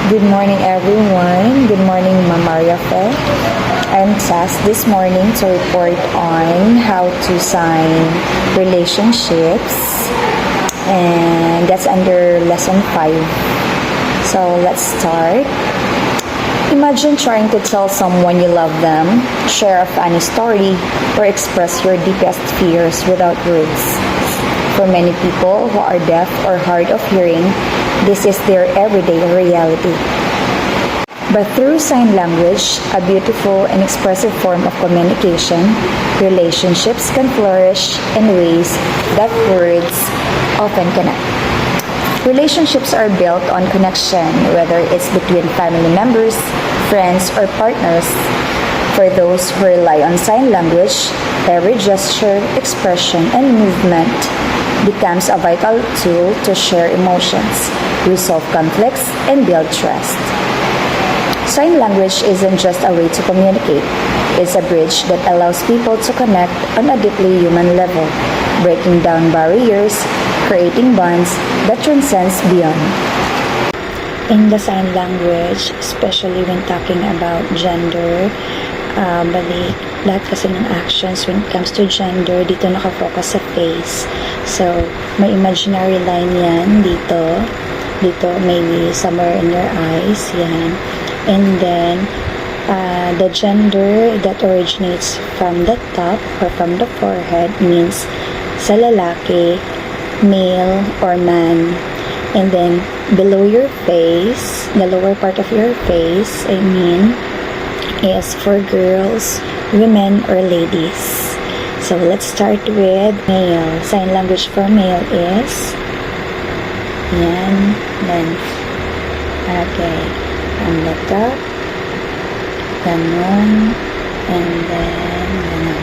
Good morning, everyone. Good morning, Ma'am Maria Fe. I'm tasked this morning to report on how to sign relationships, and that's under lesson 5. So let's start. Imagine trying to tell someone you love them, share a funny story, or express your deepest fears without words. For many people who are deaf or hard of hearing, this is their everyday reality. But through sign language, a beautiful and expressive form of communication, relationships can flourish in ways that words often cannot. Relationships are built on connection, whether it's between family members, friends, or partners. For those who rely on sign language, every gesture, expression, and movement becomes a vital tool to share emotions, resolve conflicts, and build trust. Sign language isn't just a way to communicate. It's a bridge that allows people to connect on a deeply human level, breaking down barriers, creating bonds that transcends beyond. In the sign language, especially when talking about gender, bali, lahat kasi ng actions when it comes to gender, dito nakafocus sa face. So, may imaginary line yan dito. Dito, maybe somewhere in your eyes, yan. And then, the gender that originates from the top or from the forehead means sa lalaki, male or man. And then, below your face, the lower part of your face, is for girls, women, or ladies. So, let's start with male. Sign language for male is yan, then, okay, on the top, ganon, and then, ganon.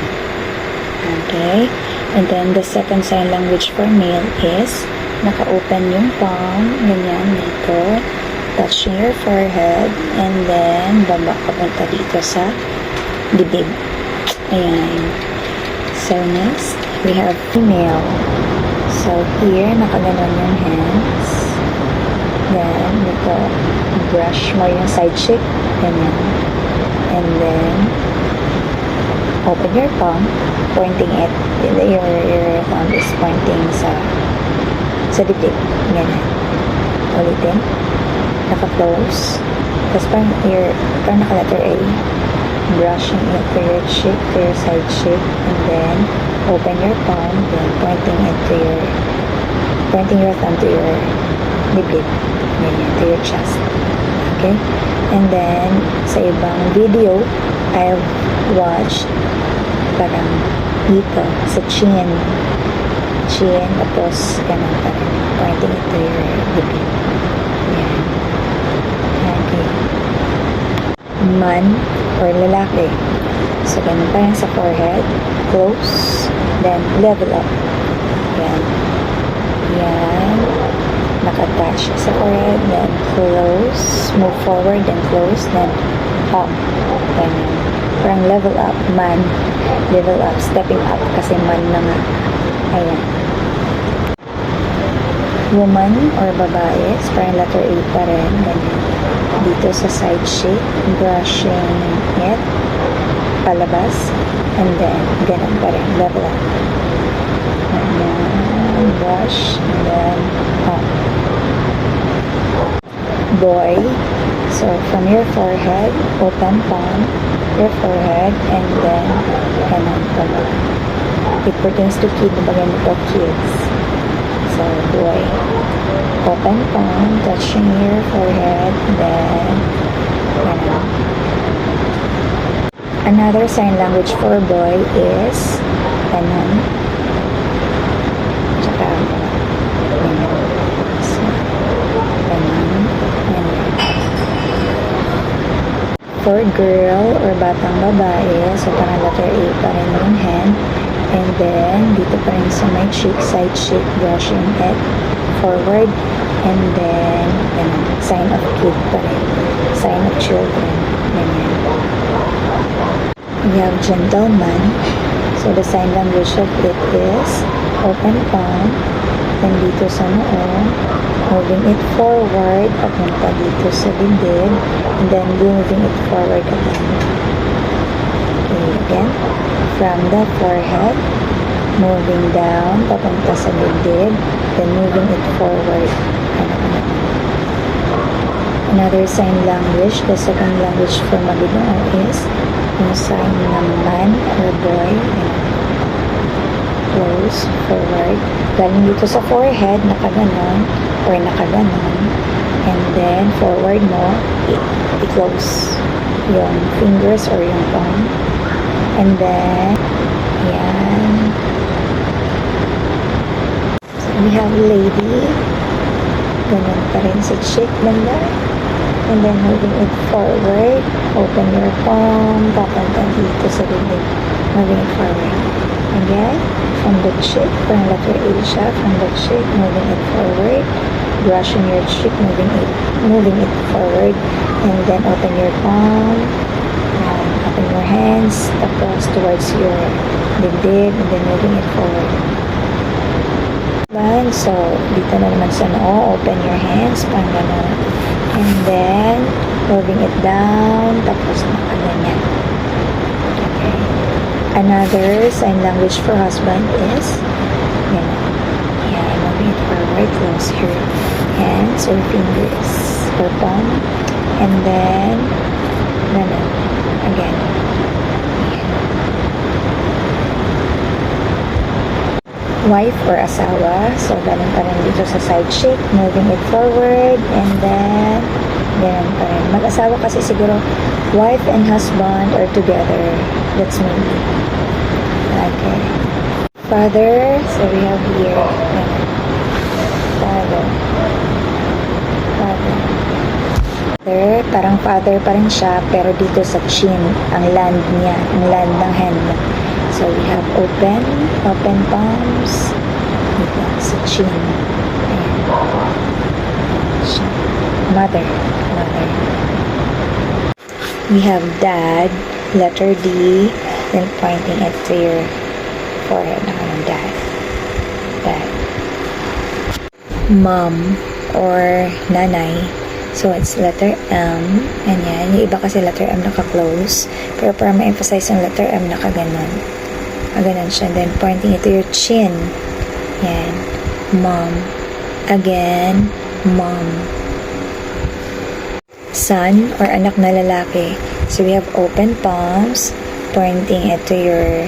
Okay, and then the second sign language for male is naka-open yung palm, ganyan, dito, touching your forehead, and then baba papunta dito sa dibdib. Ayan. So next, we have female. So here, nakaganon yung hands. Then, dito, brush mo yung side cheek, ganyan. And then, open your palm, pointing it, your palm is pointing sa dibdib, ganyan. Ulitin. Naka-close. Tapos parang naka-letter A. Brushing it to your cheek, to your side cheek, and then open your palm, then pointing your thumb to your dibdib, to your chest. Okay? And then, sa ibang video, I've watched parang dito, sa chin, tapos ganun parang pointing it to your dibdib. Yan. Okay. Man or lalaki. So, ganun pa yan sa forehead. Close. Then, level up. Yan. Yan. Naka-touch sa forehead. Then, close. Move forward. Then, close. Then, up. Ganun. Parang level up. Man. Level up. Stepping up. Kasi man na nga. Ayan. Woman or babae. So, parang letter A pa rin. Ganun. Dito sa side cheek, brushing it, palabas, and then, ganun pa rin, level up. And then, brush, and then, up. Boy, so from your forehead, open palm, your forehead, and then, ganun pa rin. It pertains to kids, baganito kids. So, boy. Open palm, touching your forehead, then, ganun. Another sign language for boy is, ganun. Tsaka, ganun. So, ganun. Ganun. For girl or batang babae, so parang letter A pa rin yung hand. And then, dito pa rin sa my cheek, side cheek, brushing it forward, and then, sign of kid pa rin, sign of children, ganyan. We have gentleman, so the sign language of it is open palm, open dito sa noo, moving it forward, papunta dito sa dibdib, and then moving it forward again. Okay, again, from the forehead, moving down, papunta sa dibdib, then moving it forward. Another sign language, the second language for Maguinoo is yung sign ng man or boy. Close, forward. Galing dito sa forehead, nakaganon, or nakaganon. And then, forward mo, i-close yung fingers or yung palm. And then, yan. So, we have lady. Ganun pa rin sa cheek banda. And then, moving it forward. Open your palm. Papunta dito sa bibig. Moving it forward. Again, from the cheek, from letter A siya, from the cheek, moving it forward, brushing your cheek, moving it forward, and then open your palm, and open your hands, tapos towards your dibdib, and then moving it forward. So, dito na naman sa noo, open your hands, pang gano'n, and then, moving it down, tapos nakaganyan. Okay. Another sign language for husband is, moving it forward, close your hands or fingers or palm, and then, again. Wife or asawa, so ganun pa rin dito sa side cheek, moving it forward, and then, ganun pa rin. Mag-asawa kasi siguro, wife and husband are together. That's maybe. Okay. Father, so we have here, father. Parang father pa rin siya, pero dito sa chin, ang land niya, ang land ng hand. So we have open palms, dito sa chin. Mother. We have dad, letter D, then pointing it to your forehead. Dad. Mom or nanay. So, it's letter M. And yan. Yung iba kasi letter M naka-close. Pero para ma-emphasize yung letter M, naka-ganon. Ganon siya. Then, pointing it to your chin. Yan. Mom. Again, mom. Son or anak na lalaki. So, we have open palms, pointing it to your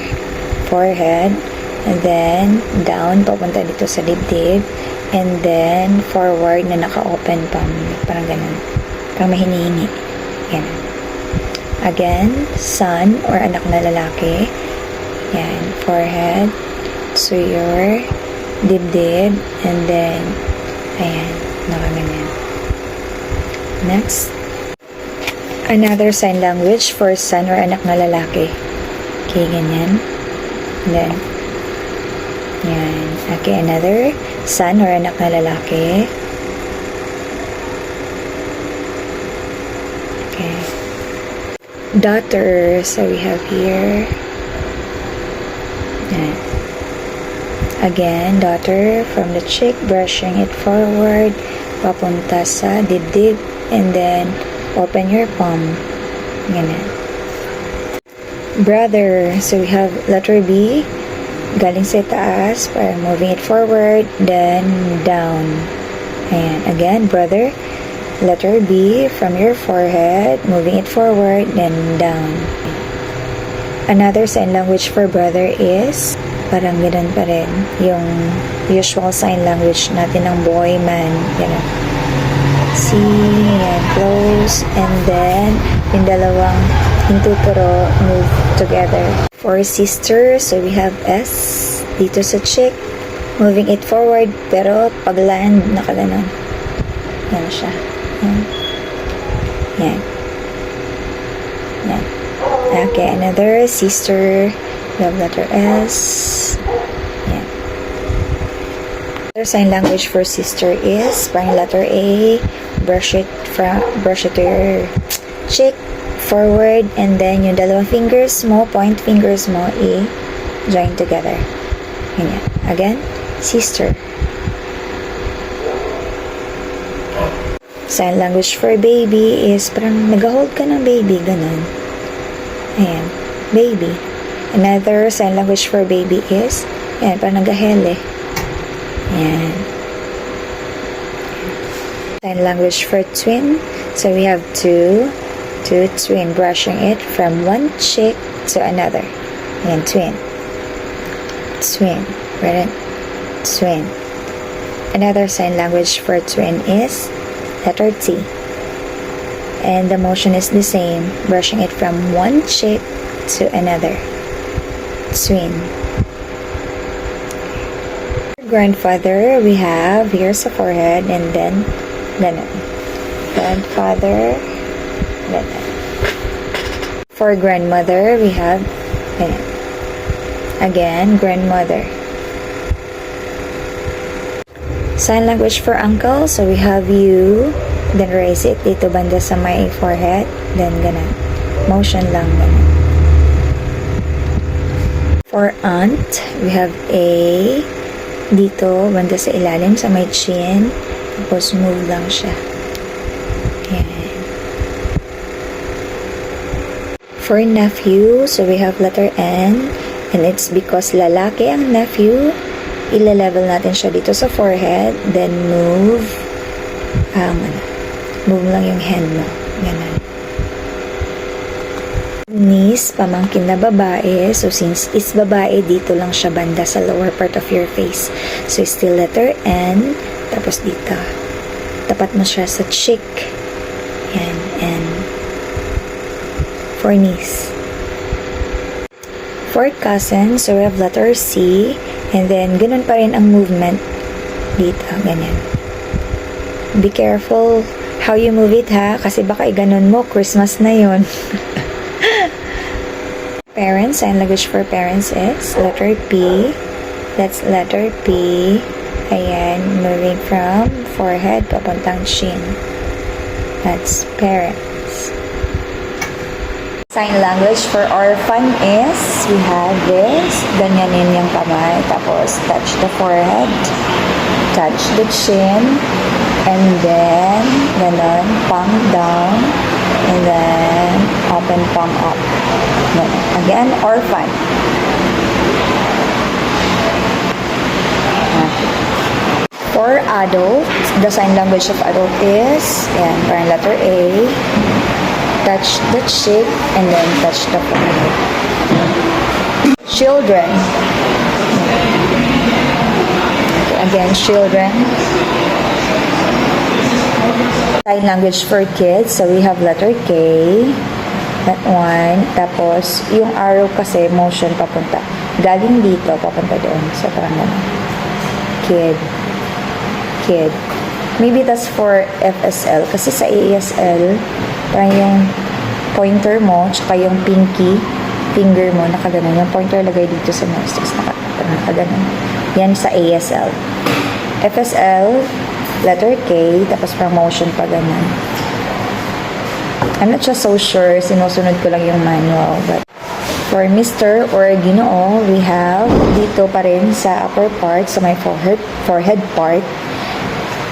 forehead, and then down, papunta dito sa dibdib, and then forward na naka-open palm. Parang ganun. Parang may hinihingi. Yan. Again, son or anak na lalaki. Yan. Forehead to your dibdib, and then ayan. Nakaganyan. Next. Another sign language for son or anak na lalaki. Okay, ganyan. And then, yan. Okay, another son or anak na lalaki. Okay. Daughter. So, we have here. Yan. Again, daughter from the cheek, brushing it forward, papunta sa dibdib, and then, open your palm. Ganyan. Brother. So, we have letter B. Galing sa taas, para moving it forward, then down. Ayan. Again, brother. Letter B from your forehead, moving it forward, then down. Another sign language for brother is, parang ganun pa rin, yung usual sign language natin ng boy, man. Ganun. See, and close, and then, yung dalawang hintuturo move together. For sister, so we have S dito sa cheek, moving it forward, pero pag land, nakaganon. Yan siya. Yan. Okay, another sister, we have letter S. Yan. Another sign language for sister is, parang letter A, brush it to your cheek, forward, and then yung dalawang fingers mo, point fingers mo, join together. Ganyan. Again, sister. Sign language for baby is parang nag-hold ka ng baby, ganun. Ayan, baby. Another sign language for baby is, ayan, parang nag-hele. Ayan. Sign language for twin. So we have two twin, brushing it from one cheek to another. Ayan, twin. Twin. Right? Twin. Another sign language for twin is letter T. And the motion is the same, brushing it from one cheek to another. Twin. Grandfather, we have here's the forehead and then ganun. Grandfather, ganun. For grandmother, we have ganun. Again, grandmother. Sign language for uncle, so we have you, then raise it dito banda sa may forehead, then ganun. Motion lang ganun. For aunt, we have a dito banda sa ilalim sa may chin, tapos move lang siya. Yan. For nephew, so we have letter N, and it's because lalaki ang nephew, ila-level natin siya dito sa forehead, then move lang yung hand mo. Ganun. Niece, pamangkin na babae. So, since is babae, dito lang siya banda sa lower part of your face. So, still letter N, tapos dito. Tapat mo siya sa cheek. Yan, N. For niece. For cousin, so we have letter C, and then, ganun pa rin ang movement dito, ganyan. Be careful how you move it, ha? Kasi baka ganun mo, Christmas na yun. Parents, sign language for parents is letter P. That's letter P. Ayan, moving from forehead papuntang chin. That's parents. Sign language for orphan is, we have this, ganyanin yung kamay, tapos touch the forehead, touch the chin, and then, ganon, palm down, and then, open palm up. Ganon. Again, orphan. For adult, the sign language of adult is, yan, parang letter A, touch the cheek, and then touch the forehead. Children. Okay, again, children. Sign language for kids. So, we have letter K. That one. Tapos, yung arrow kasi, motion papunta. Galing dito, papunta doon. So, parang gano'n. Kid. Kid. Maybe that's for FSL. Kasi sa ASL, parang yung pointer mo, tsaka yung pinky finger mo, nakaganon. Yung pointer lagay dito sa nose, nakaganon. Yan sa ASL. FSL, letter K, tapos parang motion pa ganun. I'm not just so sure, sinusunod ko lang yung manual. But for Mr. or Ginoo, we have dito pa rin sa upper part, sa my forehead part,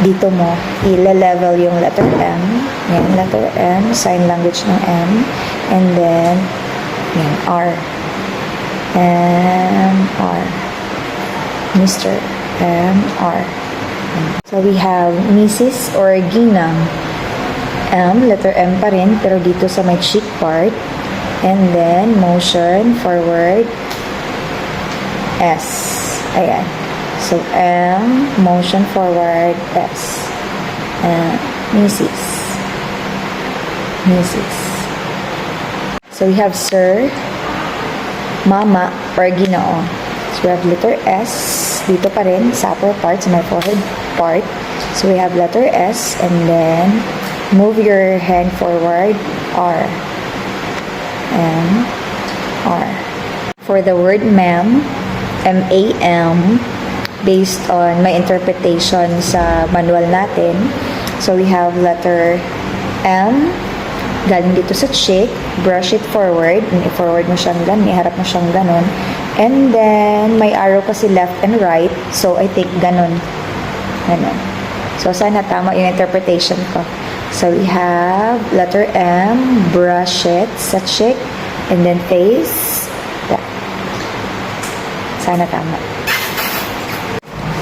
dito mo, ila-level yung letter M. Yan, letter M, sign language ng M. And then, yan, R. M, R. Mr. M, R. So, we have Mrs. or Ginang. M, letter M pa rin, pero dito sa my cheek part. And then, motion, forward, S. Ayan. So, M, motion forward, S. Mrs. Mrs. So, we have Sir, Mama, or Ginoo. So, we have letter S, dito pa rin, sa upper part, sa my forehead part. So, we have letter S, and then, move your hand forward, R. M, R. For the word ma'am, M-A-M, based on my interpretation sa manual natin. So, we have letter M, galing dito sa cheek, brush it forward, i-forward mo siyang ganun, iharap mo siyang ganun. And then, may arrow kasi left and right, so I think ganun. Ganun. So, sana tama yung interpretation ko. So we have letter M, brush it sa cheek, and then face. Yeah. Sana tama.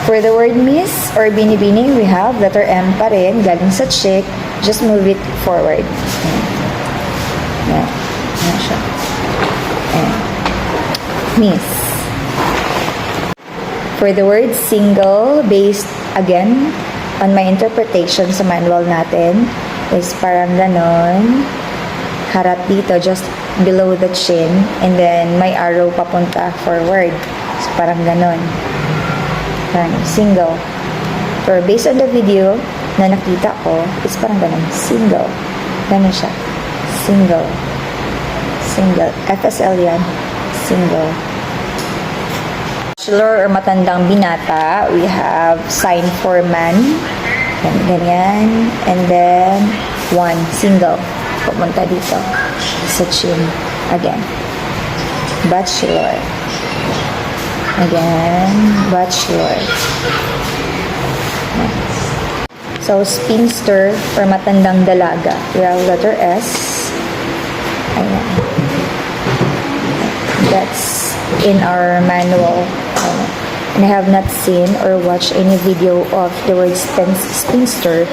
For the word miss or binibini, we have letter M pa rin, galing sa cheek. Just move it forward. Yan. Yan siya. Ayan. Miss. For the word single, based again on my interpretation sa manual natin, is parang ganon. Harap dito, just below the chin, and then may arrow papunta forward. So parang ganon. Parang single. Pero based on the video na nakita ko, is parang ganon. Single. Ganon siya. Single. Single. FSL yan. Single. Bachelor or matandang binata, we have sign for man. Ganyan. And then, one. Single. Pumunta dito. Sa chin. Again. Bachelor. Again. Bachelor. So, spinster or matandang dalaga. We have letter S. Ayan. That's in our manual. And I have not seen or watched any video of the word spinster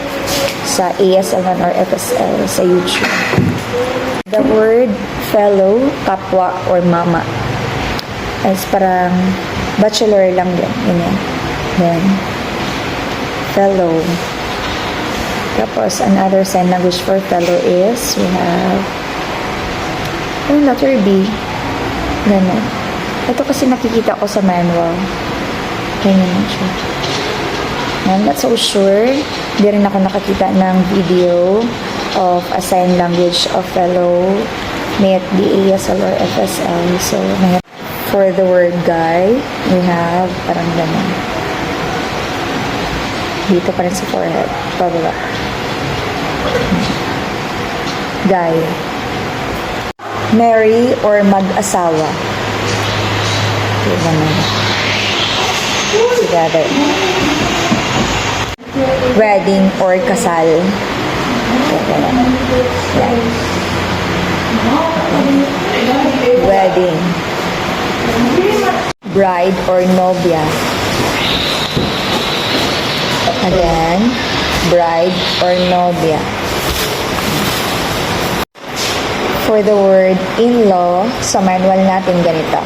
sa ASL1 or FSL sa YouTube. The word fellow, kapwa, or mama is parang bachelor lang din. Yun. Then, fellow. Tapos, another sign language for fellow is, we have letter B. Ganun. Ito kasi nakikita ko sa manual. Ganyan siya. I'm not so sure. Hindi rin ako nakakita ng video of a sign language of fellow, may it be ASL or FSL. So, for the word guy, we have parang ganun. Dito pa rin sa forehead. Pababa. Guy. Marry or mag-asawa. Together. Wedding or kasal. Yan. Wedding. Bride or novia. Again, bride or novia. For the word in-law, sa manual natin ganito.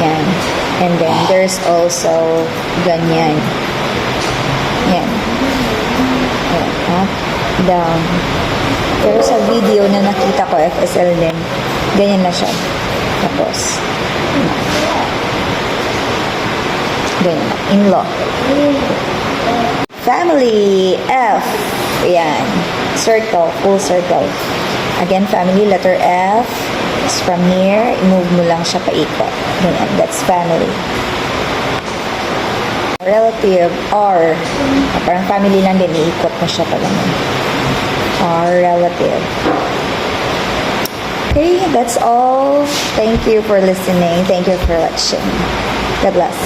Yan. And then, there's also ganyan. Yan. Yan. Up, down. Pero sa video na nakita ko, FSL din, ganyan na siya. Tapos, ganyan na. In-law. Family. F. Yan. Circle. Full circle. Again, family, letter F. From here, move mo lang siya paikot. Ganyan. That's family. Relative, R. Parang family lang din, iikot mo siya pa ganyan. R, relative. Okay, that's all. Thank you for listening. Thank you for watching. God bless.